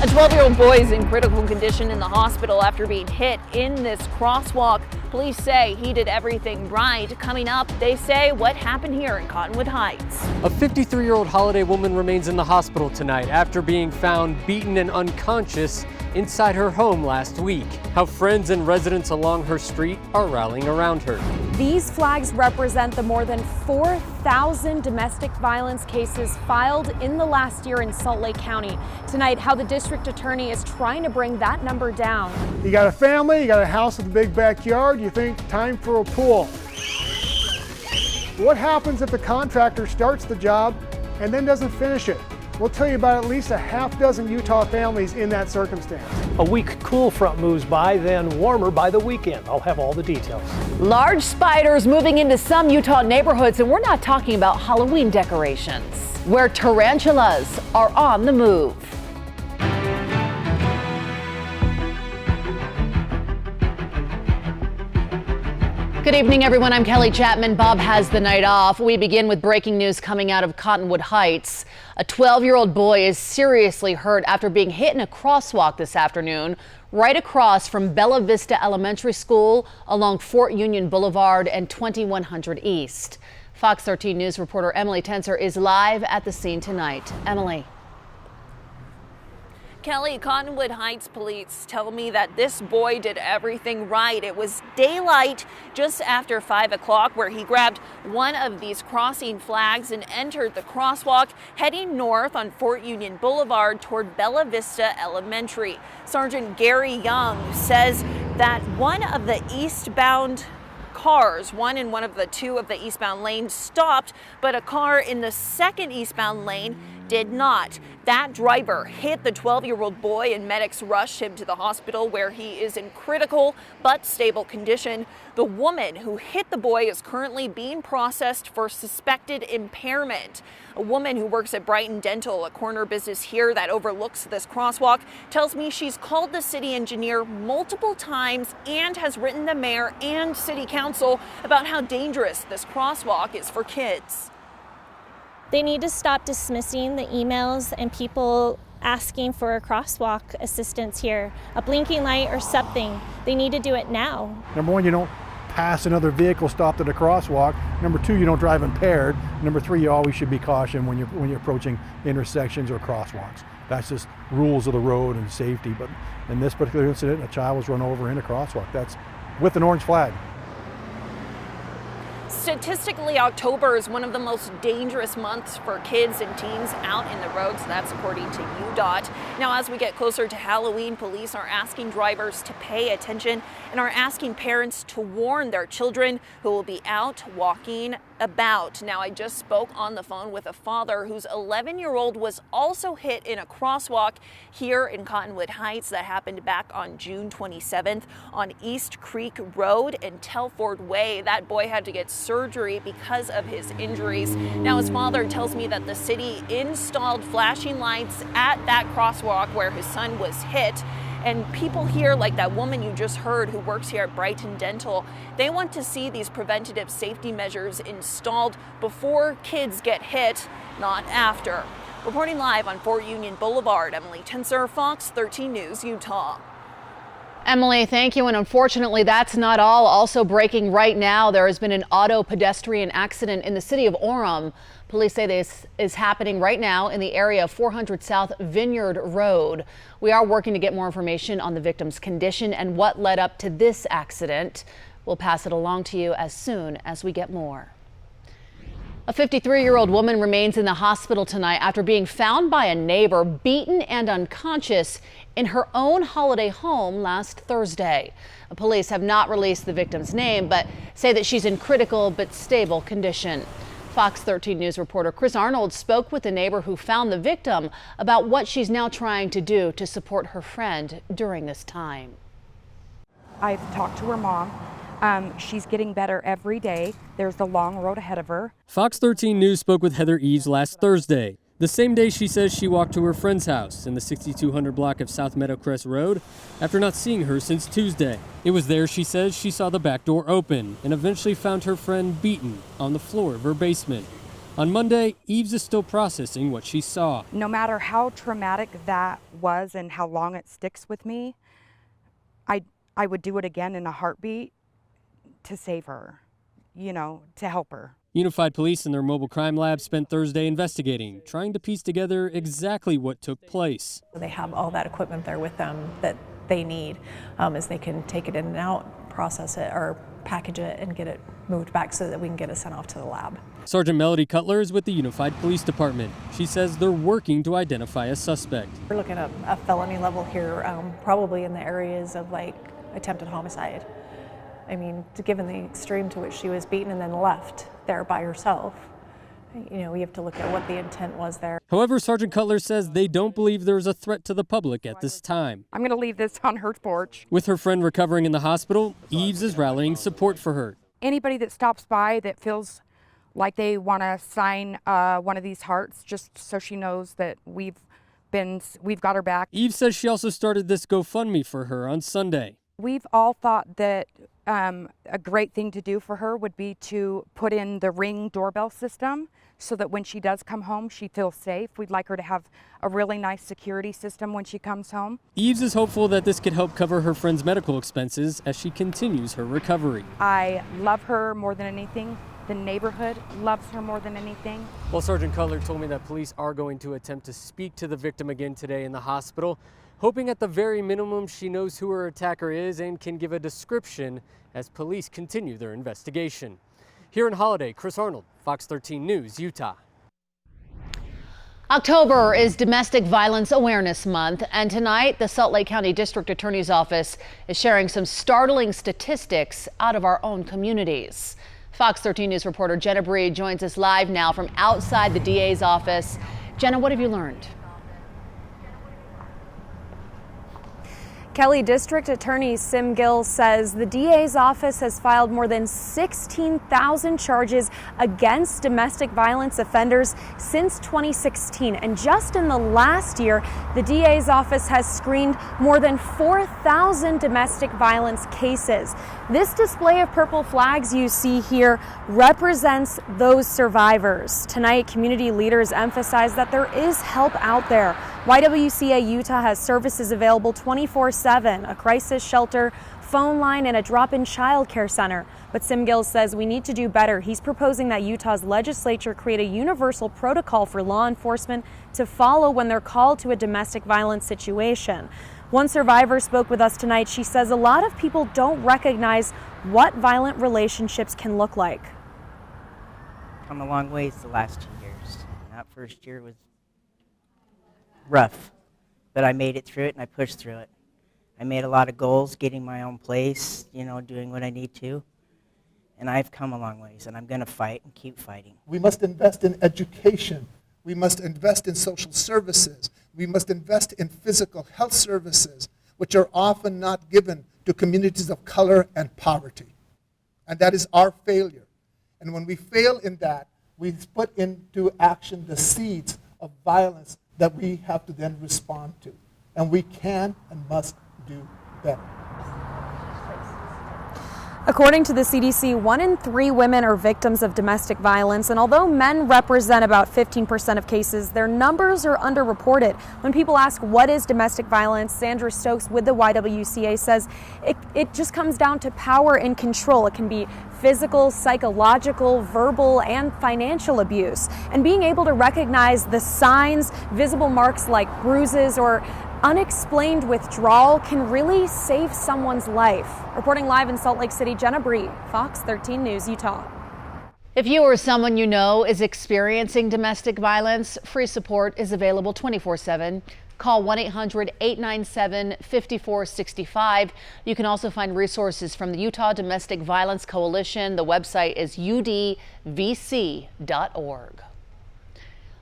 A 12-year-old boy is in critical condition in the hospital after being hit in this crosswalk. Police say he did everything right. Coming up, they say what happened here in Cottonwood Heights. A 53-year-old Holiday woman remains in the hospital tonight after being found beaten and unconscious inside her home last week. How friends and residents along her street are rallying around her. These flags represent the more than 4,000 domestic violence cases filed in the last year in Salt Lake County. Tonight, how the district attorney is trying to bring that number down. You got a family, you got a house with a big backyard, you think time for a pool. What happens if the contractor starts the job and then doesn't finish it? We'll tell you about at least a half dozen Utah families in that circumstance. A weak cool front moves by, then warmer by the weekend. I'll have all the details. Large spiders moving into some Utah neighborhoods, and we're not talking about Halloween decorations, where tarantulas are on the move. Good evening, everyone. I'm Kelly Chapman. Bob has the night off. We begin with breaking news coming out of Cottonwood Heights. A 12-year-old boy is seriously hurt after being hit in a crosswalk this afternoon, right across from Bella Vista Elementary School along Fort Union Boulevard and 2100 East. Fox 13 News reporter Emily Tenser is live at the scene tonight. Emily. Kelly, Cottonwood Heights police tell me that this boy did everything right. It was daylight just after 5 o'clock where he grabbed one of these crossing flags and entered the crosswalk heading north on Fort Union Boulevard toward Bella Vista Elementary. Sergeant Gary Young says that one of the eastbound cars, one in one of the two of the eastbound lanes, stopped, but a car in the second eastbound lane did not. That driver hit the 12-year-old boy and medics rushed him to the hospital where he is in critical but stable condition. The woman who hit the boy is currently being processed for suspected impairment. A woman who works at Brighton Dental, a corner business here that overlooks this crosswalk, tells me she's called the city engineer multiple times and has written the mayor and city council about how dangerous this crosswalk is for kids. They need to stop dismissing the emails and people asking for a crosswalk assistance here, a blinking light or something. They need to do it now. Number one, you don't pass another vehicle stopped at a crosswalk. Number two, you don't drive impaired. Number three, you always should be cautious when you're approaching intersections or crosswalks. That's just rules of the road and safety. But in this particular incident, a child was run over in a crosswalk. That's with an orange flag. Statistically, October is one of the most dangerous months for kids and teens out in the roads. That's according to UDOT. Now, as we get closer to Halloween, police are asking drivers to pay attention and are asking parents to warn their children who will be out walking about. Now, I just spoke on the phone with a father whose 11-year-old was also hit in a crosswalk here in Cottonwood Heights. That happened back on June 27th on East Creek Road and Telford Way. That boy had to get surgery because of his injuries. Now, his father tells me that the city installed flashing lights at that crosswalk where his son was hit. And people here, like that woman you just heard who works here at Brighton Dental, they want to see these preventative safety measures installed before kids get hit, not after. Reporting live on Fort Union Boulevard, Emily Tenser, Fox 13 News, Utah. Emily, thank you. And unfortunately, that's not all. Also breaking right now, there has been an auto pedestrian accident in the city of Orem. Police say this is happening right now in the area of 400 South Vineyard Road. We are working to get more information on the victim's condition and what led up to this accident. We'll pass it along to you as soon as we get more. A 53-year-old woman remains in the hospital tonight after being found by a neighbor beaten and unconscious in her own Holiday home last Thursday. Police have not released the victim's name, but say that she's in critical but stable condition. Fox 13 News reporter Chris Arnold spoke with the neighbor who found the victim about what she's now trying to do to support her friend during this time. I've talked to her mom. She's getting better every day. There's a long road ahead of her. Fox 13 News spoke with Heather Eves last Thursday, the same day she says she walked to her friend's house in the 6200 block of South Meadowcrest Road after not seeing her since Tuesday. It was there, she says, she saw the back door open and eventually found her friend beaten on the floor of her basement. On Monday, Eves is still processing what she saw. No matter how traumatic that was and how long it sticks with me, I would do it again in a heartbeat to save her, to help her. Unified Police and their mobile crime lab spent Thursday investigating, trying to piece together exactly what took place. They have all that equipment there with them that they need, as they can take it in and out, process it, or package it and get it moved back so that we can get it sent off to the lab. Sergeant Melody Cutler is with the Unified Police Department. She says they're working to identify a suspect. We're looking at a felony level here, probably in the areas of like attempted homicide. I mean, given the extreme to which she was beaten and then left there by herself, we have to look at what the intent was there. However, Sergeant Cutler says they don't believe there's a threat to the public at this time. I'm going to leave this on her porch. With her friend recovering in the hospital, Eves is rallying support for her. Anybody that stops by that feels like they want to sign one of these hearts, just so she knows that we've got her back. Eves says she also started this GoFundMe for her on Sunday. We've all thought that a great thing to do for her would be to put in the Ring doorbell system so that when she does come home, she feels safe. We'd like her to have a really nice security system when she comes home. Eves is hopeful that this could help cover her friend's medical expenses as she continues her recovery. I love her more than anything. The neighborhood loves her more than anything. Well, Sergeant Cutler told me that police are going to attempt to speak to the victim again today in the hospital, hoping at the very minimum she knows who her attacker is and can give a description as police continue their investigation. Here in Holiday, Chris Arnold, Fox 13 News, Utah. October is Domestic Violence Awareness Month, and tonight the Salt Lake County District Attorney's Office is sharing some startling statistics out of our own communities. Fox 13 News reporter Jenna Bree joins us live now from outside the DA's office. Jenna, what have you learned? Kelly, District Attorney Sim Gill says the DA's office has filed more than 16,000 charges against domestic violence offenders since 2016. And just in the last year, the DA's office has screened more than 4,000 domestic violence cases. This display of purple flags you see here represents those survivors. Tonight, community leaders emphasize that there is help out there. YWCA Utah has services available 24/7, a crisis shelter, phone line, and a drop-in child care center. But Sim Gill says we need to do better. He's proposing that Utah's legislature create a universal protocol for law enforcement to follow when they're called to a domestic violence situation. One survivor spoke with us tonight. She says a lot of people don't recognize what violent relationships can look like. Come a long ways the last 2 years. That first year was rough, but I made it through it and I pushed through it. I made a lot of goals, getting my own place, doing what I need to, and I've come a long ways, and I'm going to fight and keep fighting. We must invest in education. We must invest in social services. We must invest in physical health services, which are often not given to communities of color and poverty. And that is our failure. And when we fail in that, we put into action the seeds of violence that we have to then respond to. And we can and must do better. According to the CDC, 1 in 3 women are victims of domestic violence, and although men represent about 15% of cases, their numbers are underreported. When people ask what is domestic violence, Sandra Stokes with the YWCA says it just comes down to power and control. It can be physical, psychological, verbal, and financial abuse. And being able to recognize the signs, visible marks like bruises or unexplained withdrawal can really save someone's life. Reporting live in Salt Lake City, Jenna Bree, Fox 13 News, Utah. If you or someone you know is experiencing domestic violence, free support is available 24/7. Call 1-800-897-5465. You can also find resources from the Utah Domestic Violence Coalition. The website is udvc.org.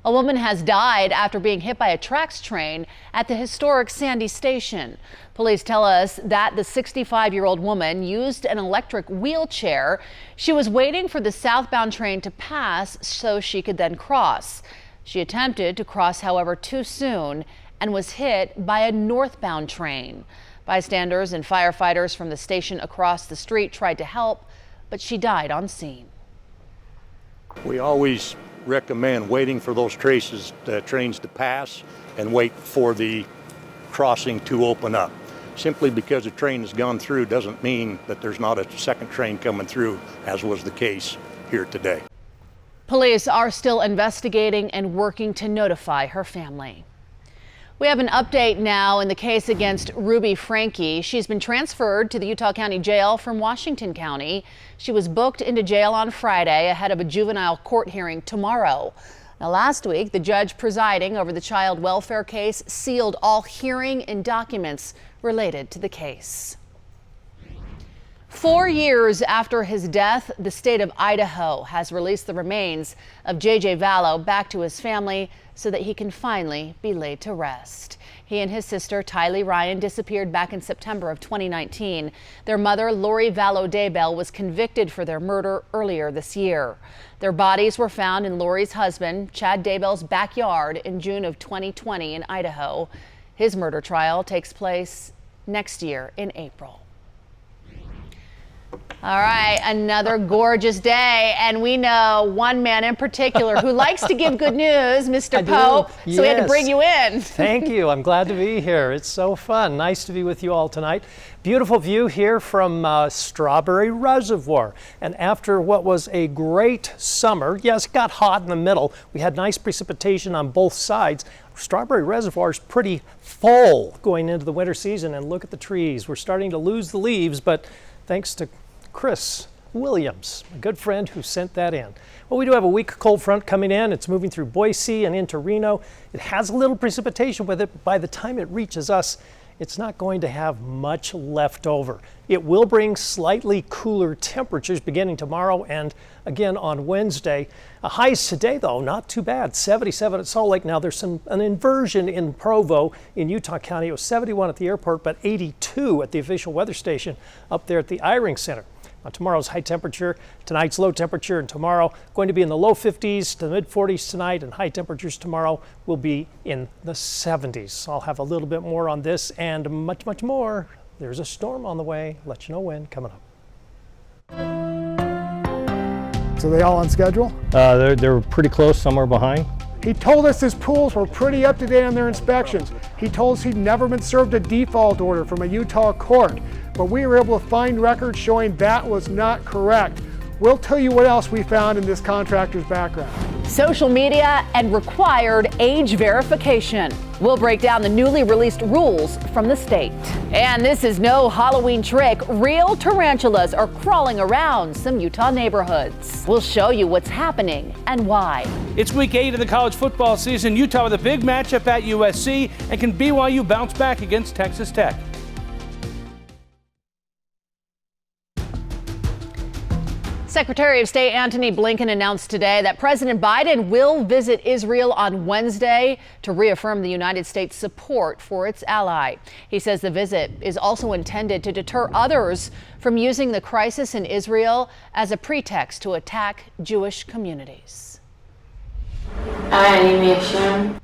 A woman has died after being hit by a TRAX train at the historic Sandy Station. Police tell us that the 65-year-old woman used an electric wheelchair. She was waiting for the southbound train to pass so she could then cross. She attempted to cross, however, too soon and was hit by a northbound train. Bystanders and firefighters from the station across the street tried to help, but she died on scene. We always recommend waiting for those trains to pass and wait for the crossing to open up. Simply because a train has gone through doesn't mean that there's not a second train coming through, as was the case here today. Police are still investigating and working to notify her family. We have an update now in the case against Ruby Franke. She's been transferred to the Utah County Jail from Washington County. She was booked into jail on Friday ahead of a juvenile court hearing tomorrow. Now, last week, the judge presiding over the child welfare case sealed all hearing and documents related to the case. 4 years after his death, the state of Idaho has released the remains of J.J. Vallow back to his family so that he can finally be laid to rest. He and his sister, Tylee Ryan, disappeared back in September of 2019. Their mother, Lori Vallow Daybell, was convicted for their murder earlier this year. Their bodies were found in Lori's husband, Chad Daybell's backyard in June of 2020 in Idaho. His murder trial takes place next year in April. All right, another gorgeous day, and we know one man in particular who likes to give good news, Mr. Pope, so we had to bring you in. Thank you. I'm glad to be here. It's so fun. Nice to be with you all tonight. Beautiful view here from Strawberry Reservoir. And after what was a great summer, yes, it got hot in the middle. We had nice precipitation on both sides. Strawberry Reservoir is pretty full going into the winter season, and look at the trees. We're starting to lose the leaves, but thanks to Chris Williams, a good friend who sent that in. Well, we do have a weak cold front coming in. It's moving through Boise and into Reno. It has a little precipitation with it. By the time it reaches us, it's not going to have much left over. It will bring slightly cooler temperatures beginning tomorrow and again on Wednesday. Highs today, though, not too bad. 77 at Salt Lake. Now, there's an inversion in Provo in Utah County. It was 71 at the airport, but 82 at the official weather station up there at the Eyring Center. Now, tomorrow's high temperature, tonight's low temperature, and tomorrow going to be in the low 50s to mid 40s tonight, and high temperatures tomorrow will be in the 70s. I'll have a little bit more on this and much, much more. There's a storm on the way. Let you know when coming up. So they all on schedule? They're pretty close, somewhere behind. He told us his pools were pretty up to date on their inspections. He told us he'd never been served a default order from a Utah court, but we were able to find records showing that was not correct. We'll tell you what else we found in this contractor's background. Social media and required age verification. We'll break down the newly released rules from the state. And this is no Halloween trick. Real tarantulas are crawling around some Utah neighborhoods. We'll show you what's happening and why. It's week 8 of the college football season. Utah with a big matchup at USC, and can BYU bounce back against Texas Tech? Secretary of State Antony Blinken announced today that President Biden will visit Israel on Wednesday to reaffirm the United States' support for its ally. He says the visit is also intended to deter others from using the crisis in Israel as a pretext to attack Jewish communities. Well,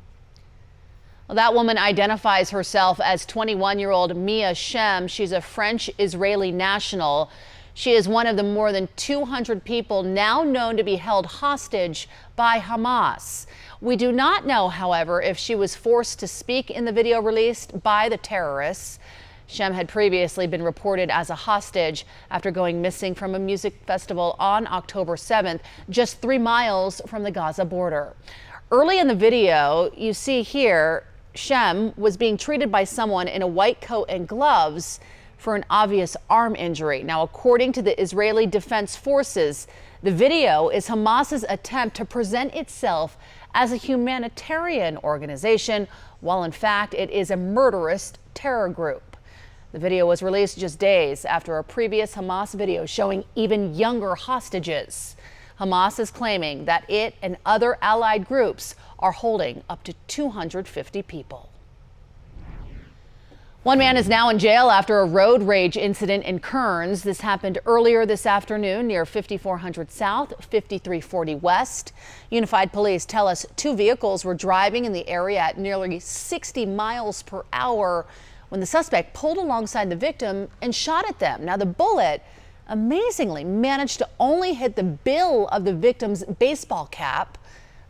that woman identifies herself as 21-year-old Mia Shem. She's a French-Israeli national. She is one of the more than 200 people now known to be held hostage by Hamas. We do not know, however, if she was forced to speak in the video released by the terrorists. Shem had previously been reported as a hostage after going missing from a music festival on October 7th, just 3 miles from the Gaza border. Early in the video, you see here, Shem was being treated by someone in a white coat and gloves for an obvious arm injury. Now, according to the Israeli Defense Forces, the video is Hamas's attempt to present itself as a humanitarian organization, while in fact it is a murderous terror group. The video was released just days after a previous Hamas video showing even younger hostages. Hamas is claiming that it and other allied groups are holding up to 250 people. One man is now in jail after a road rage incident in Kearns. This happened earlier this afternoon near 5400 South, 5340 West. Unified Police tell us 2 vehicles were driving in the area at nearly 60 miles per hour when the suspect pulled alongside the victim and shot at them. Now, the bullet amazingly managed to only hit the bill of the victim's baseball cap.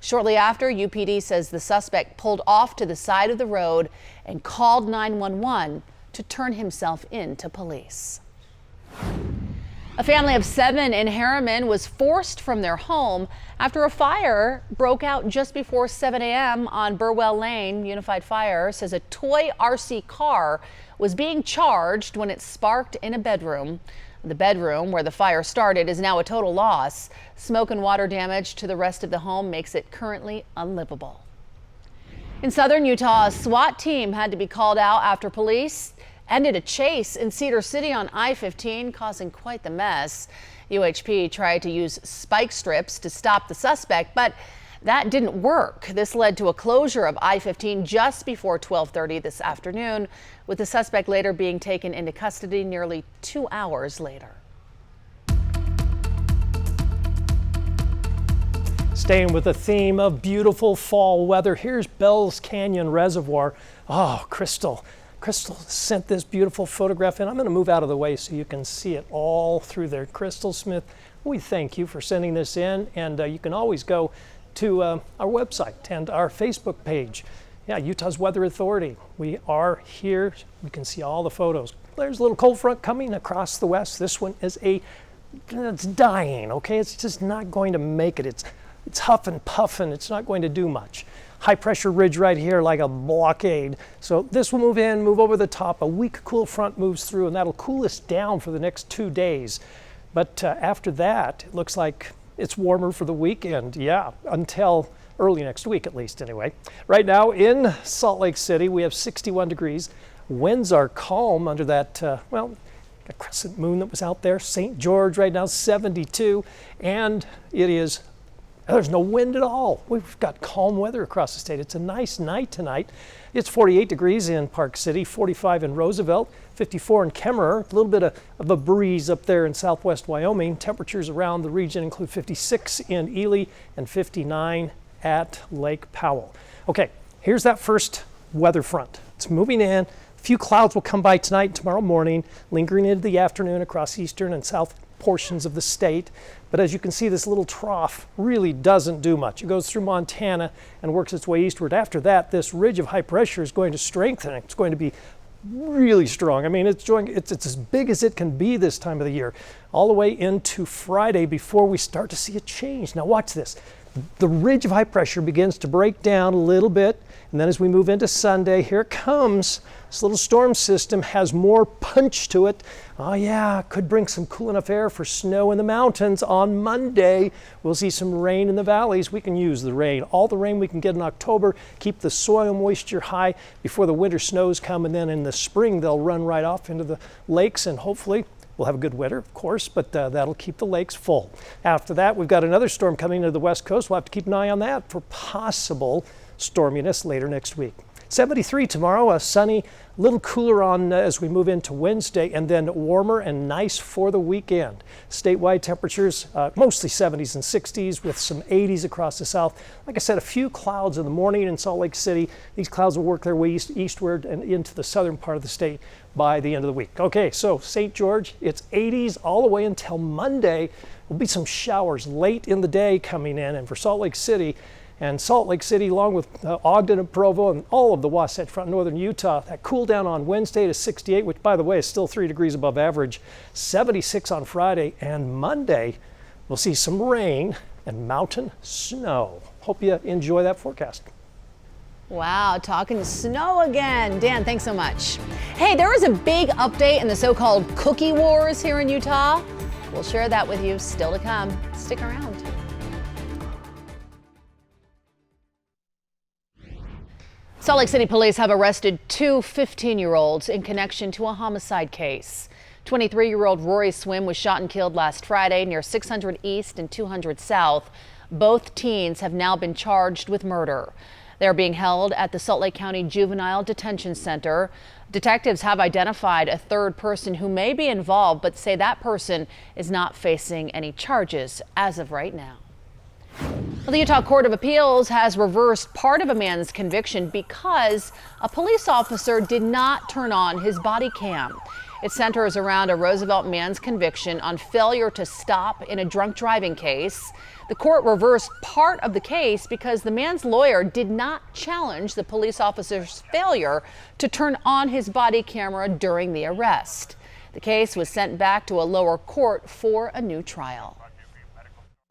Shortly after, UPD says the suspect pulled off to the side of the road and called 911 to turn himself in to police. A family of 7 in Harriman was forced from their home after a fire broke out just before 7 a.m. on Burwell Lane. Unified Fire says a toy RC car was being charged when it sparked in a bedroom. The bedroom where the fire started is now a total loss. Smoke and water damage to the rest of the home makes it currently unlivable. In southern Utah, a SWAT team had to be called out after police ended a chase in Cedar City on I-15, causing quite the mess. UHP tried to use spike strips to stop the suspect, but that didn't work. This led to a closure of I-15 just before 12:30 this afternoon, with the suspect later being taken into custody nearly 2 hours later. Staying with the theme of beautiful fall weather, here's Bells Canyon Reservoir. Oh, Crystal sent this beautiful photograph in. I'm going to move out of the way so you can see it all through there. Crystal Smith, we thank you for sending this in, and you can always go to our website and our Facebook page. Yeah, Utah's Weather Authority. We are here. We can see all the photos. There's a little cold front coming across the west. This one is it's dying, okay? It's just not going to make it. It's huffing, puffing. It's not going to do much. High pressure ridge right here like a blockade. So this will move in, move over the top. A weak cool front moves through, and that'll cool us down for the next 2 days. But after that, it looks like it's warmer for the weekend. Yeah, until early next week at least anyway. Right now in Salt Lake City, we have 61 degrees. Winds are calm under that, a crescent moon that was out there. St. George right now 72, and there's no wind at all. We've got calm weather across the state. It's a nice night tonight. It's 48 degrees in Park City, 45 in Roosevelt, 54 in Kemmerer, a little bit of a breeze up there in southwest Wyoming. Temperatures around the region include 56 in Ely and 59 at Lake Powell. Okay, here's that first weather front. It's moving in. A few clouds will come by tonight and tomorrow morning, lingering into the afternoon across eastern and south portions of the state. But as you can see, this little trough really doesn't do much. It goes through Montana and works its way eastward. After that, this ridge of high pressure is going to strengthen. It's going to be really strong. I mean, it's as big as it can be this time of the year, all the way into Friday before we start to see a change. Now watch this. The ridge of high pressure begins to break down a little bit, and then as we move into Sunday, here it comes. This little storm system has more punch to it. Oh yeah, could bring some cool enough air for snow in the mountains. On Monday, we'll see some rain in the valleys. We can use the rain, all the rain we can get in October, keep the soil moisture high before the winter snows come, and then in the spring they'll run right off into the lakes, and hopefully we'll have a good winter, of course, but that'll keep the lakes full. After that, we've got another storm coming to the west coast. We'll have to keep an eye on that for possible storminess later next week. 73 tomorrow, a sunny, a little cooler on as we move into Wednesday, and then warmer and nice for the weekend. Statewide temperatures mostly 70s and 60s with some 80s across the south. Like I said, a few clouds in the morning in Salt Lake City. These clouds will work their way eastward and into the southern part of the state by the end of the week. Okay, so St. George, it's 80s all the way until Monday. There'll be some showers late in the day coming in, and for Salt Lake City, along with Ogden and Provo and all of the Wasatch Front, northern Utah, that cool down on Wednesday to 68, which by the way is still 3 degrees above average, 76 on Friday, and Monday we'll see some rain and mountain snow. Hope you enjoy that forecast. Wow, talking snow again. Dan, thanks so much. Hey, there is a big update in the so-called cookie wars here in Utah. We'll share that with you still to come. Stick around. Salt Lake City police have arrested 2 15-year-olds in connection to a homicide case. 23-year-old Rory Swim was shot and killed last Friday near 600 East and 200 South. Both teens have now been charged with murder. They're being held at the Salt Lake County Juvenile Detention Center. Detectives have identified a third person who may be involved, but say that person is not facing any charges as of right now. Well, the Utah Court of Appeals has reversed part of a man's conviction because a police officer did not turn on his body cam. It centers around a Roosevelt man's conviction on failure to stop in a drunk driving case. The court reversed part of the case because the man's lawyer did not challenge the police officer's failure to turn on his body camera during the arrest. The case was sent back to a lower court for a new trial.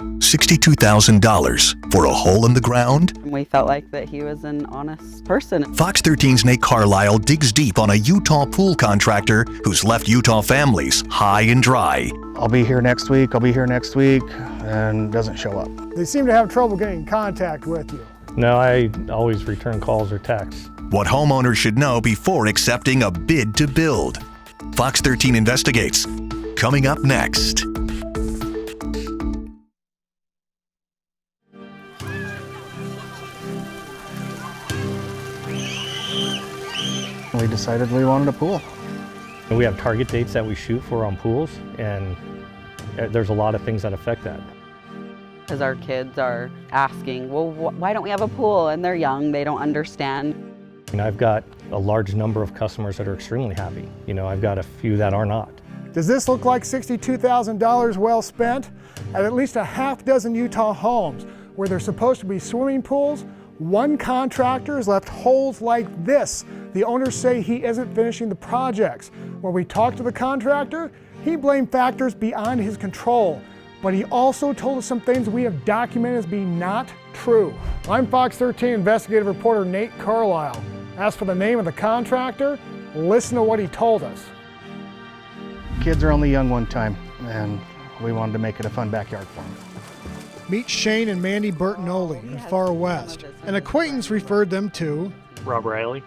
$62,000 for a hole in the ground? We felt like that he was an honest person. Fox 13's Nate Carlisle digs deep on a Utah pool contractor who's left Utah families high and dry. I'll be here next week, and doesn't show up. They seem to have trouble getting in contact with you. No, I always return calls or texts. What homeowners should know before accepting a bid to build. Fox 13 investigates. Coming up next. We decided we wanted a pool. And we have target dates that we shoot for on pools, and there's a lot of things that affect that. Because our kids are asking, well, why don't we have a pool? And they're young, they don't understand. And I've got a large number of customers that are extremely happy. I've got a few that are not. Does this look like $62,000 well spent? At least a half dozen Utah homes where there's supposed to be swimming pools, one contractor has left holes like this. The owners say he isn't finishing the projects. When we talked to the contractor, he blamed factors beyond his control. But he also told us some things we have documented as being not true. I'm Fox 13 investigative reporter Nate Carlisle. As for the name of the contractor, listen to what he told us. Kids are only young one time, and we wanted to make it a fun backyard for them. Meet Shane and Mandy Bertinoli in Far West. An acquaintance referred them to Rob Riley,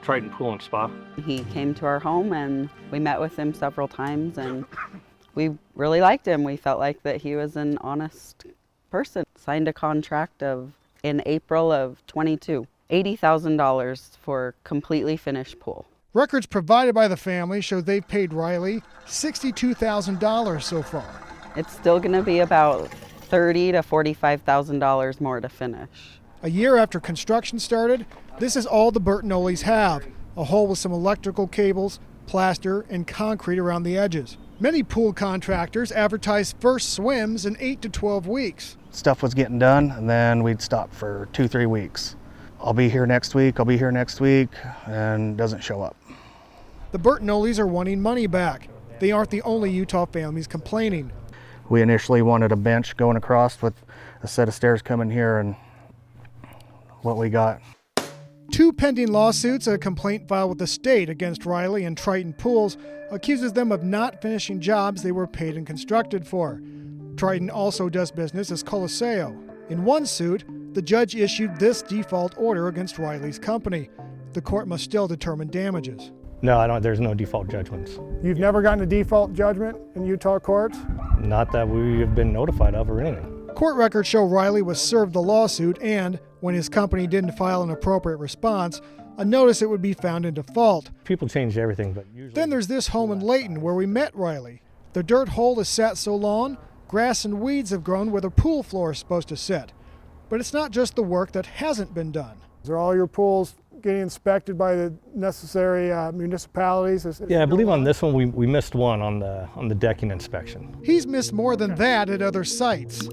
Triton Pool and Spa. He came to our home and we met with him several times and we really liked him. We felt like that he was an honest person. Signed a contract in April of 22, $80,000 for completely finished pool. Records provided by the family show they've paid Riley $62,000 so far. It's still going to be about $30,000 to $45,000 more to finish. A year after construction started, this is all the Bertinolis have, a hole with some electrical cables, plaster, and concrete around the edges. Many pool contractors advertise first swims in 8 to 12 weeks. Stuff was getting done, and then we'd stop for 2-3 weeks. I'll be here next week, and doesn't show up. The Bertinolis are wanting money back. They aren't the only Utah families complaining. We initially wanted a bench going across with a set of stairs coming here, and what we got. 2 pending lawsuits, a complaint filed with the state against Riley and Triton Pools accuses them of not finishing jobs they were paid and constructed for. Triton also does business as Coliseo. In one suit, the judge issued this default order against Riley's company. The court must still determine damages. No, there's no default judgments. You've never gotten a default judgment in Utah courts? Not that we have been notified of or anything. Court records show Riley was served the lawsuit and, when his company didn't file an appropriate response, a notice it would be found in default. People change everything, but usually... Then there's this home in Layton where we met Riley. The dirt hole is sat so long, grass and weeds have grown where the pool floor is supposed to sit. But it's not just the work that hasn't been done. Are all your pools getting inspected by the necessary municipalities? Yeah, I believe on this one we missed one on the decking inspection. He's missed more than that at other sites.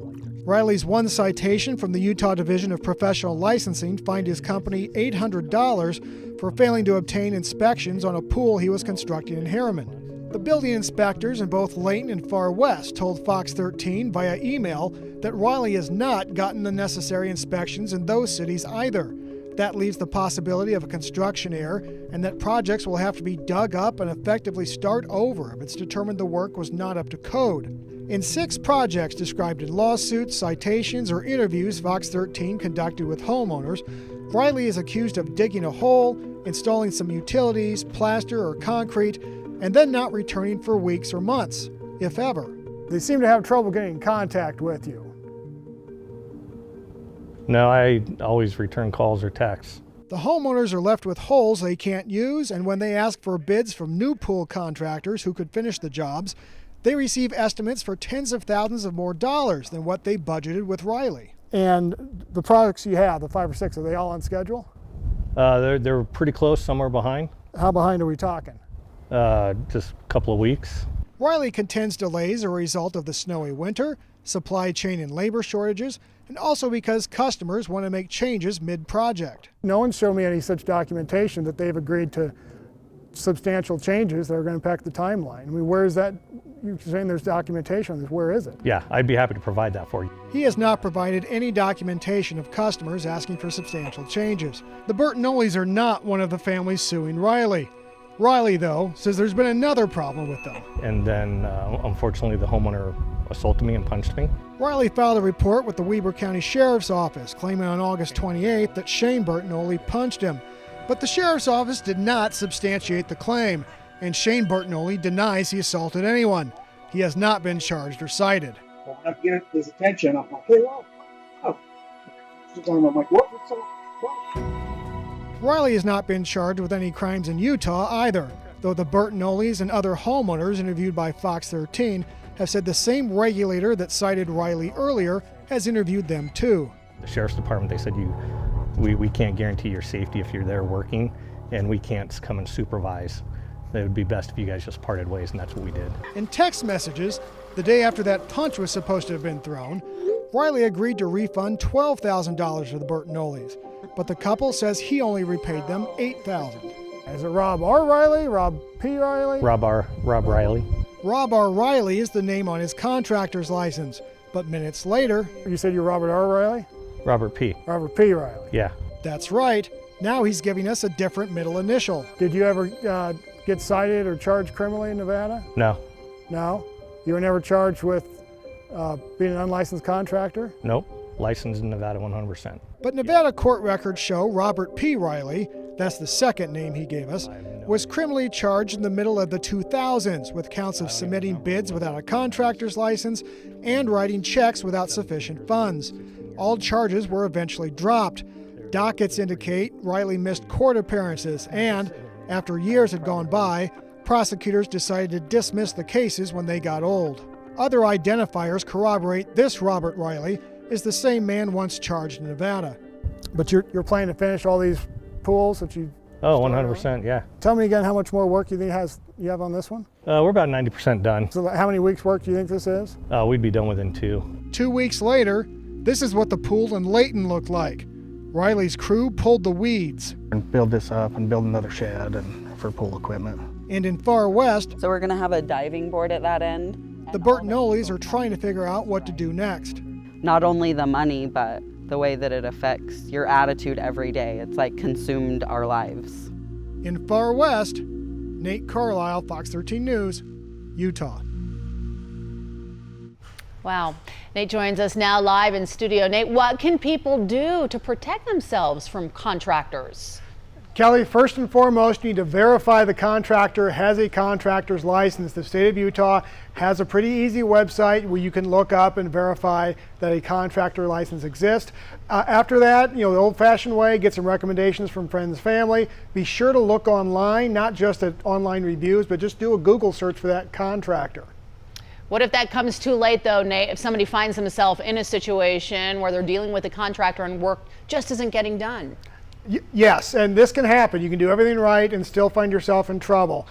Riley's one citation from the Utah Division of Professional Licensing fined his company $800 for failing to obtain inspections on a pool he was constructing in Harriman. The building inspectors in both Layton and Far West told Fox 13 via email that Riley has not gotten the necessary inspections in those cities either. That leaves the possibility of a construction error and that projects will have to be dug up and effectively start over if it's determined the work was not up to code. In 6 projects described in lawsuits, citations, or interviews Fox 13 conducted with homeowners, Riley is accused of digging a hole, installing some utilities, plaster, or concrete, and then not returning for weeks or months, if ever. They seem to have trouble getting in contact with you. No, I always return calls or texts. The homeowners are left with holes they can't use, and when they ask for bids from new pool contractors who could finish the jobs, they receive estimates for tens of thousands of more dollars than what they budgeted with Riley. And the projects you have, the 5 or 6, are they all on schedule? They're pretty close, some are behind. How behind are we talking? Just a couple of weeks. Riley contends delays are a result of the snowy winter, supply chain and labor shortages, and also because customers want to make changes mid-project. No one showed me any such documentation that they've agreed to substantial changes that are going to impact the timeline. I mean, where is that? You're saying there's documentation on this. Where is it? Yeah, I'd be happy to provide that for you. He has not provided any documentation of customers asking for substantial changes. The Bertinolis are not one of the families suing Riley. Riley, though, says there's been another problem with them. And then, unfortunately, the homeowner assaulted me and punched me. Riley filed a report with the Weber County Sheriff's Office, claiming on August 28th that Shane Bertinoli punched him. But the Sheriff's Office did not substantiate the claim, and Shane Bertinoli denies he assaulted anyone. He has not been charged or cited. When I get his attention, I'm like, hey, oh. I'm like, what? Riley has not been charged with any crimes in Utah either, though the Bertinolis and other homeowners interviewed by Fox 13 have said the same regulator that cited Riley earlier has interviewed them too. The Sheriff's Department, they said we can't guarantee your safety if you're there working, and we can't come and supervise. It would be best if you guys just parted ways, and that's what we did. In text messages, the day after that punch was supposed to have been thrown, Riley agreed to refund $12,000 to the Bertinolis, but the couple says he only repaid them $8,000. Is it Rob R. Riley, Rob P. Riley? Rob Riley. Rob R. Riley is the name on his contractor's license, but minutes later... You said you're Robert R. Riley? Robert P. Robert P. Riley. Yeah. That's right. Now he's giving us a different middle initial. Did you ever get cited or charged criminally in Nevada? No. No? You were never charged with being an unlicensed contractor? Nope. Licensed in Nevada 100%. But Nevada court records show Robert P. Riley, that's the second name he gave us, was criminally charged in the middle of the 2000s with counts of submitting bids without a contractor's license and writing checks without sufficient funds. All charges were eventually dropped. Dockets indicate Riley missed court appearances and, after years had gone by, prosecutors decided to dismiss the cases when they got old. Other identifiers corroborate this Robert Riley is the same man once charged in Nevada. But you're planning to finish all these pools that you... Oh, 100%, yeah. Tell me again how much more work you think you have on this one? We're about 90% done. So how many weeks work do you think this is? We'd be done within 2. 2 weeks later, this is what the pool in Layton looked like. Riley's crew pulled the weeds. And build this up and build another shed and for pool equipment. And in Far West... So we're gonna have a diving board at that end. The Bertinolis are trying to figure out what to do next. Not only the money, but the way that it affects your attitude every day. It's like consumed our lives. In Far West, Nate Carlisle, Fox 13 News, Utah. Wow. Nate joins us now live in studio. Nate, what can people do to protect themselves from contractors? Kelly, first and foremost, you need to verify the contractor has a contractor's license. The state of Utah has a pretty easy website where you can look up and verify that a contractor license exists. After that, the old-fashioned way, get some recommendations from friends, family. Be sure to look online, not just at online reviews, but just do a Google search for that contractor. What if that comes too late, though, Nate? If somebody finds themselves in a situation where they're dealing with a contractor and work just isn't getting done? Yes, and this can happen. You can do everything right and still find yourself in trouble.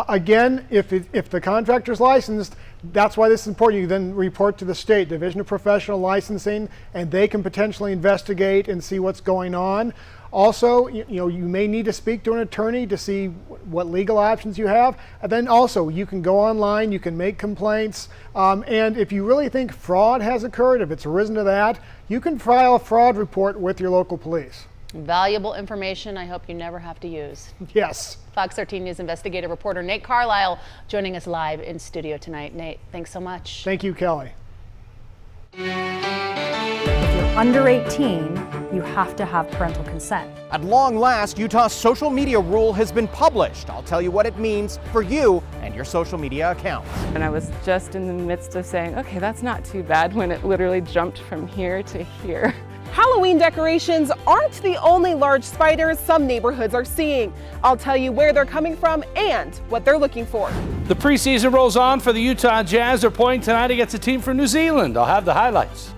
Again, if the contractor's licensed, that's why this is important. You then report to the state Division of Professional Licensing, and they can potentially investigate and see what's going on. Also, you may need to speak to an attorney to see what legal options you have. And then also, you can go online, you can make complaints, and if you really think fraud has occurred, if it's arisen to that, you can file a fraud report with your local police. Valuable information I hope you never have to use. Yes. Fox 13 News investigative reporter Nate Carlisle joining us live in studio tonight. Nate, thanks so much. Thank you, Kelly. If you're under 18, you have to have parental consent. At long last, Utah's social media rule has been published. I'll tell you what it means for you and your social media accounts. And I was just in the midst of saying, okay, that's not too bad, when it literally jumped from here to here. Halloween decorations aren't the only large spiders some neighborhoods are seeing. I'll tell you where they're coming from and what they're looking for. The preseason rolls on for the Utah Jazz. They're playing tonight against a team from New Zealand. I'll have the highlights.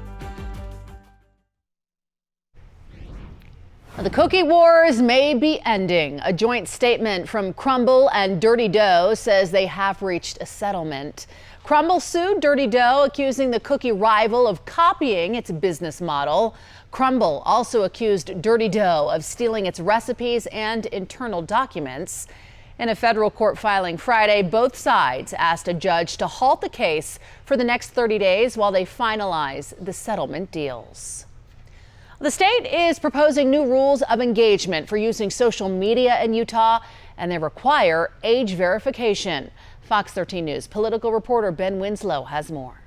The cookie wars may be ending. A joint statement from Crumbl and Dirty Dough says they have reached a settlement. Crumbl sued Dirty Dough, accusing the cookie rival of copying its business model. Crumbl also accused Dirty Dough of stealing its recipes and internal documents. In a federal court filing Friday, both sides asked a judge to halt the case for the next 30 days while they finalize the settlement deals. The state is proposing new rules of engagement for using social media in Utah, and they require age verification. Fox 13 News political reporter Ben Winslow has more.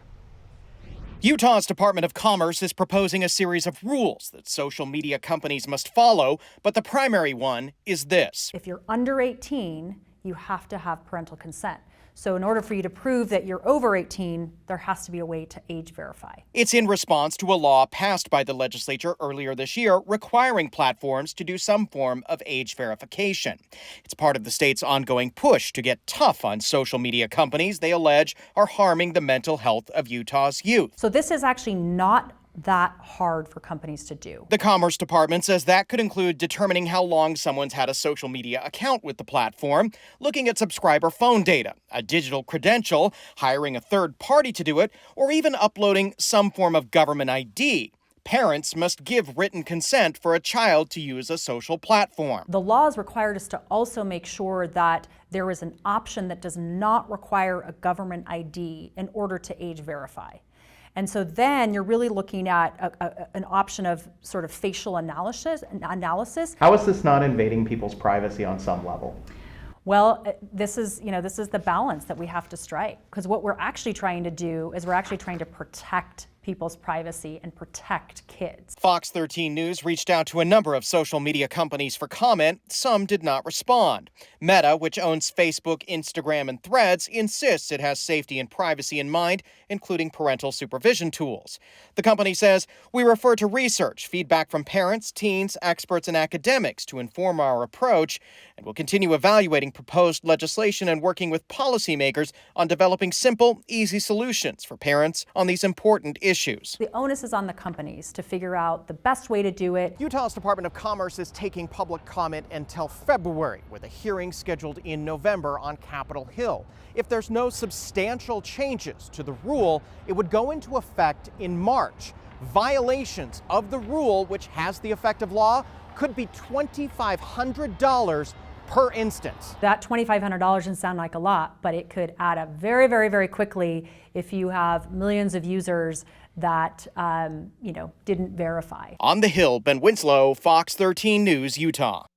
Utah's Department of Commerce is proposing a series of rules that social media companies must follow, but the primary one is this. If you're under 18, you have to have parental consent. So in order for you to prove that you're over 18, there has to be a way to age verify. It's in response to a law passed by the legislature earlier this year requiring platforms to do some form of age verification. It's part of the state's ongoing push to get tough on social media companies they allege are harming the mental health of Utah's youth. So this is actually not that hard for companies to do. The Commerce Department says that could include determining how long someone's had a social media account with the platform, looking at subscriber phone data, a digital credential, hiring a third party to do it, or even uploading some form of government ID. Parents must give written consent for a child to use a social platform. The laws required us to also make sure that there is an option that does not require a government ID in order to age verify. And so then you're really looking at an option of sort of facial analysis. How is this not invading people's privacy on some level? Well, this is the balance that we have to strike, because what we're actually trying to do is we're actually trying to protect people's privacy and protect kids. Fox 13 News reached out to a number of social media companies for comment. Some did not respond. Meta, which owns Facebook, Instagram, and Threads, insists it has safety and privacy in mind, including parental supervision tools. The company says, "We refer to research, feedback from parents, teens, experts, and academics to inform our approach, and will continue evaluating proposed legislation and working with policymakers on developing simple, easy solutions for parents on these important issues." The onus is on the companies to figure out the best way to do it. Utah's Department of Commerce is taking public comment until February, with a hearing scheduled in November on Capitol Hill. If there's no substantial changes to the rule, it would go into effect in March. Violations of the rule, which has the effect of law, could be $2,500 per instance. That $2,500 doesn't sound like a lot, but it could add up very, very, very quickly if you have millions of users that didn't verify. On the Hill, Ben Winslow, Fox 13 News, Utah.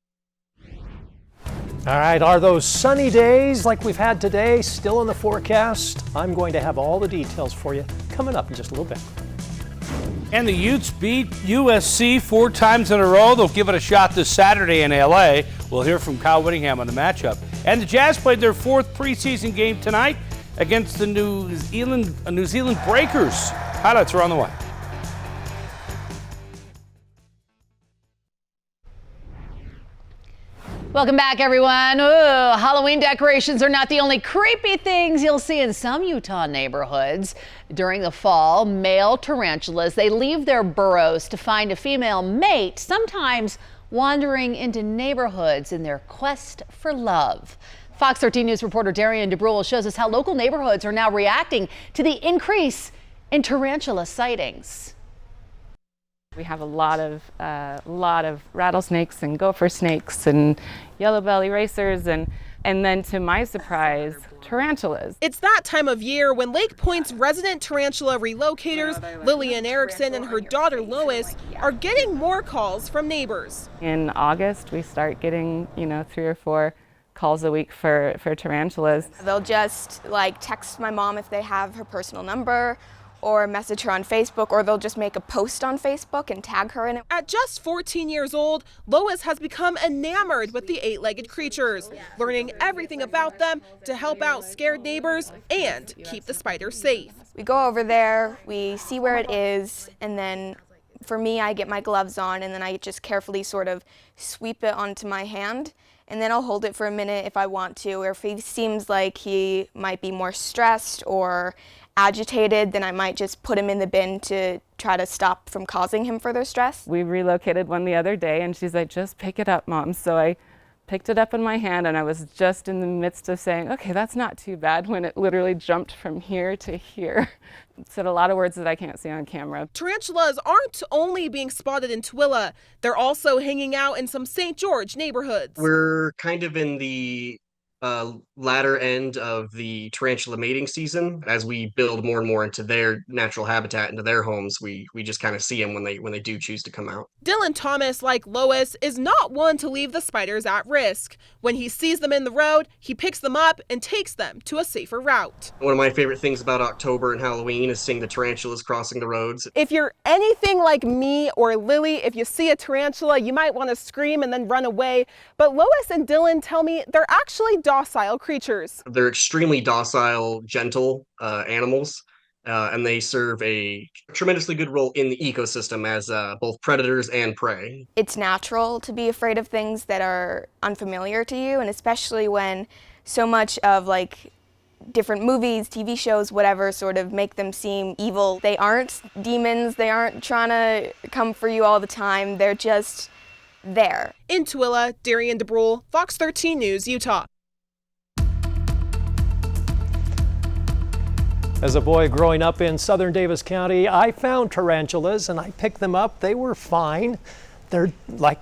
All right, are those sunny days like we've had today still in the forecast? I'm going to have all the details for you coming up in just a little bit. And the Utes beat USC 4 times in a row. They'll give it a shot this Saturday in LA. We'll hear from Kyle Whittingham on the matchup. And the Jazz played their 4th preseason game tonight against the New Zealand Breakers. Highlights are on the way. Welcome back, everyone. Ooh, Halloween decorations are not the only creepy things you'll see in some Utah neighborhoods. During the fall, male tarantulas, they leave their burrows to find a female mate, sometimes wandering into neighborhoods in their quest for love. Fox 13 News reporter Darian DeBrule shows us how local neighborhoods are now reacting to the increase in tarantula sightings. We have a lot of rattlesnakes and gopher snakes and yellow belly racers and then, to my surprise, tarantulas. It's that time of year when Lake Point's resident tarantula relocators, Lillian Erickson and her daughter Lois, are getting more calls from neighbors. In August, we start getting 3 or 4 calls a week for tarantulas. They'll just text my mom if they have her personal number, or message her on Facebook, or they'll just make a post on Facebook and tag her in it. At just 14 years old, Lois has become enamored with the 8-legged creatures, learning everything about them to help out scared neighbors and keep the spiders safe. We go over there, we see where it is, and then for me, I get my gloves on and then I just carefully sort of sweep it onto my hand and then I'll hold it for a minute if I want to, or if he seems like he might be more stressed or agitated, then I might just put him in the bin to try to stop from causing him further stress. We relocated one the other day and she's like, just pick it up, Mom. So I picked it up in my hand and I was just in the midst of saying, okay, that's not too bad, when it literally jumped from here to here. It said a lot of words that I can't see on camera. Tarantulas aren't only being spotted in Tooele, they're also hanging out in some St. George neighborhoods. We're kind of in the latter end of the tarantula mating season. As we build more and more into their natural habitat, into their homes, we just kind of see them when they do choose to come out. Dylan Thomas, like Lois, is not one to leave the spiders at risk. When he sees them in the road, he picks them up and takes them to a safer route. One of my favorite things about October and Halloween is seeing the tarantulas crossing the roads. If you're anything like me or Lily, if you see a tarantula, you might want to scream and then run away. But Lois and Dylan tell me they're actually docile creatures. They're extremely docile, gentle animals, and they serve a tremendously good role in the ecosystem as both predators and prey. It's natural to be afraid of things that are unfamiliar to you, and especially when so much of like different movies, TV shows, whatever, sort of make them seem evil. They aren't demons, they aren't trying to come for you all the time, they're just there. In Tooele, Darian DeBrule, Fox 13 News, Utah. As a boy growing up in southern Davis County, I found tarantulas and I picked them up. They were fine. They're like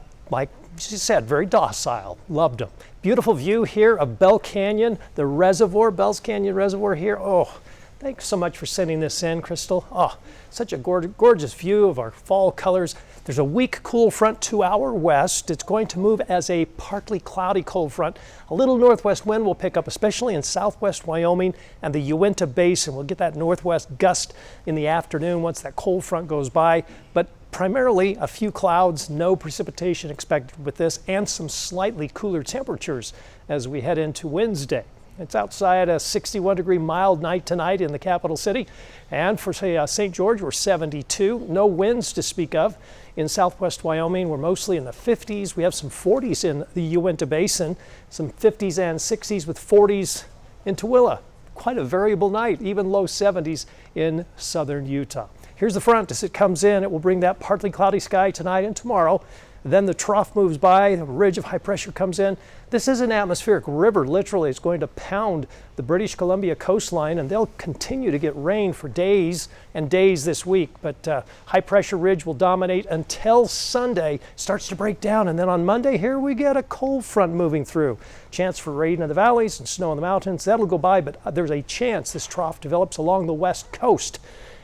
she said, very docile. Loved them. Beautiful view here of Bell Canyon, the reservoir, Bell's Canyon Reservoir here. Oh, thanks so much for sending this in, Crystal. Oh, such a gorgeous view of our fall colors. There's a weak cool front to our west. It's going to move as a partly cloudy cold front. A little northwest wind will pick up, especially in southwest Wyoming and the Uinta Basin. We'll get that northwest gust in the afternoon once that cold front goes by. But primarily a few clouds, no precipitation expected with this, and some slightly cooler temperatures as we head into Wednesday. It's outside a 61-degree mild night tonight in the capital city. And for St. George, we're 72. No winds to speak of. In southwest Wyoming, we're mostly in the 50s. We have some 40s in the Uinta Basin, some 50s and 60s with 40s in Tooele. Quite a variable night, even low 70s in southern Utah. Here's the front as it comes in. It will bring that partly cloudy sky tonight and tomorrow. Then the trough moves by, the ridge of high pressure comes in. This is an atmospheric river, literally. It's going to pound the British Columbia coastline, and they'll continue to get rain for days and days this week. But high pressure ridge will dominate until Sunday, starts to break down. And then on Monday, here we get a cold front moving through. Chance for rain in the valleys and snow in the mountains. That'll go by, but there's a chance this trough develops along the west coast.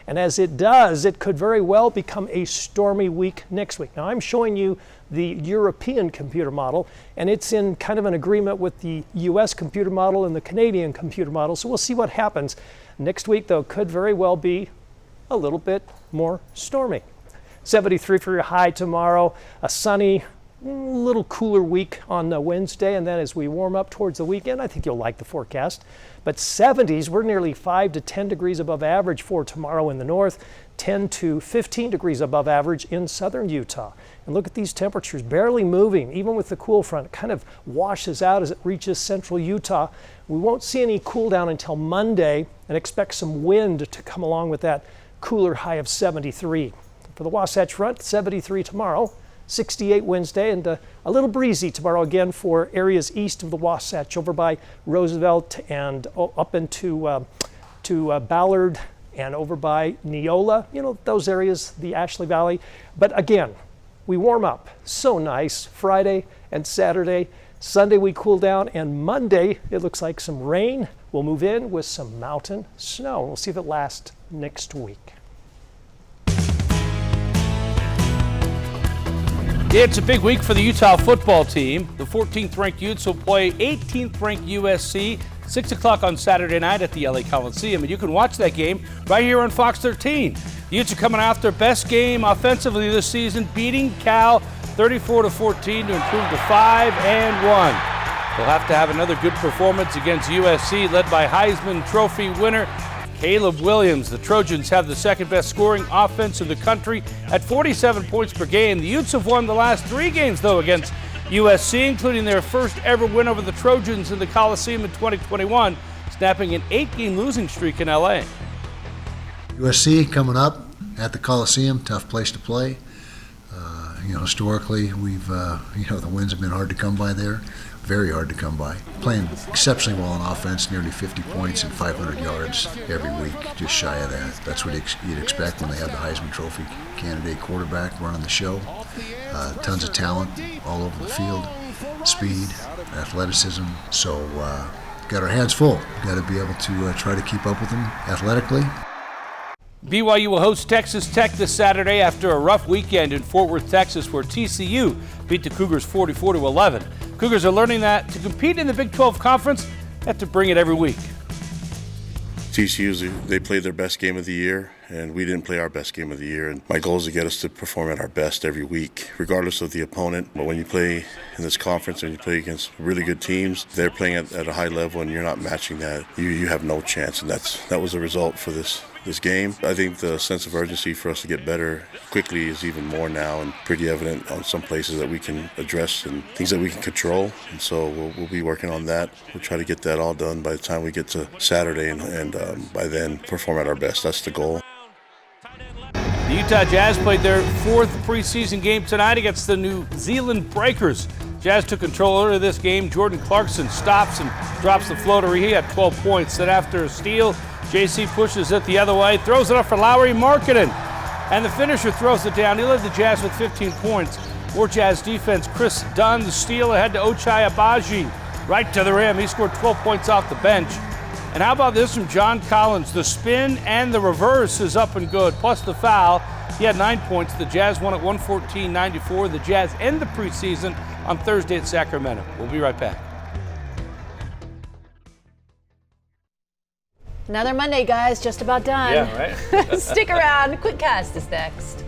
And as it does, it could very well become a stormy week next week. Now, I'm showing you the European computer model, and it's in kind of an agreement with the US computer model and the Canadian computer model, so we'll see what happens. Next week, though, could very well be a little bit more stormy. 73 for your high tomorrow, a sunny, little cooler week on Wednesday, and then as we warm up towards the weekend, I think you'll like the forecast. But 70s, we're nearly 5 to 10 degrees above average for tomorrow in the north, 10 to 15 degrees above average in southern Utah. And look at these temperatures, barely moving, even with the cool front. It kind of washes out as it reaches central Utah. We won't see any cool down until Monday, and expect some wind to come along with that cooler high of 73. For the Wasatch Front, 73 tomorrow. 68 Wednesday, and a little breezy tomorrow again for areas east of the Wasatch, over by Roosevelt and up into Ballard and over by Neola, you know, those areas, the Ashley Valley. But again, we warm up. So nice. Friday and Saturday. Sunday we cool down, and Monday it looks like some rain will move in with some mountain snow. We'll see if it lasts next week. It's a big week for the Utah football team. The 14th ranked Utes will play 18th ranked USC, 6 o'clock on Saturday night at the LA Coliseum. And you can watch that game right here on Fox 13. The Utes are coming off their best game offensively this season, beating Cal 34-14 to improve to 5-1. They'll have to have another good performance against USC, led by Heisman Trophy winner Caleb Williams. The Trojans have the second best scoring offense in the country at 47 points per game. The Utes have won the last 3 games, though, against USC, including their first ever win over the Trojans in the Coliseum in 2021, snapping an 8-game losing streak in LA. USC coming up at the Coliseum, tough place to play. Historically, we've, the wins have been hard to come by there, very hard to come by. Playing exceptionally well on offense, nearly 50 points and 500 yards every week, just shy of that. That's what you'd expect when they have the Heisman Trophy candidate quarterback running the show. Tons of talent all over the field, speed, athleticism. So got our hands full. Got to be able to try to keep up with them athletically. BYU will host Texas Tech this Saturday after a rough weekend in Fort Worth, Texas, where TCU beat the Cougars 44-11. Cougars are learning that to compete in the Big 12 Conference, they have to bring it every week. TCU, they played their best game of the year, and we didn't play our best game of the year. And my goal is to get us to perform at our best every week, regardless of the opponent. But when you play in this conference and you play against really good teams, they're playing at a high level and you're not matching that, you have no chance. And that was the result for this game. I think the sense of urgency for us to get better quickly is even more now and pretty evident on some places that we can address and things that we can control. And so we'll be working on that. We'll try to get that all done by the time we get to Saturday and by then perform at our best. That's the goal. The Utah Jazz played their 4th preseason game tonight against the New Zealand Breakers. Jazz took control earlier this game. Jordan Clarkson stops and drops the floater. He had 12 points. Then after a steal, JC pushes it the other way, throws it up for Lauri Markkanen, and the finisher throws it down. He led the Jazz with 15 points. More Jazz defense. Chris Dunn, the steal ahead to Ochai Agbaji, right to the rim. He scored 12 points off the bench. And how about this from John Collins? The spin and the reverse is up and good, plus the foul. He had 9 points. The Jazz won at 114-94. The Jazz end the preseason on Thursday at Sacramento. We'll be right back. Another Monday, guys, just about done. Yeah, right? Stick around. Quick Cast is next.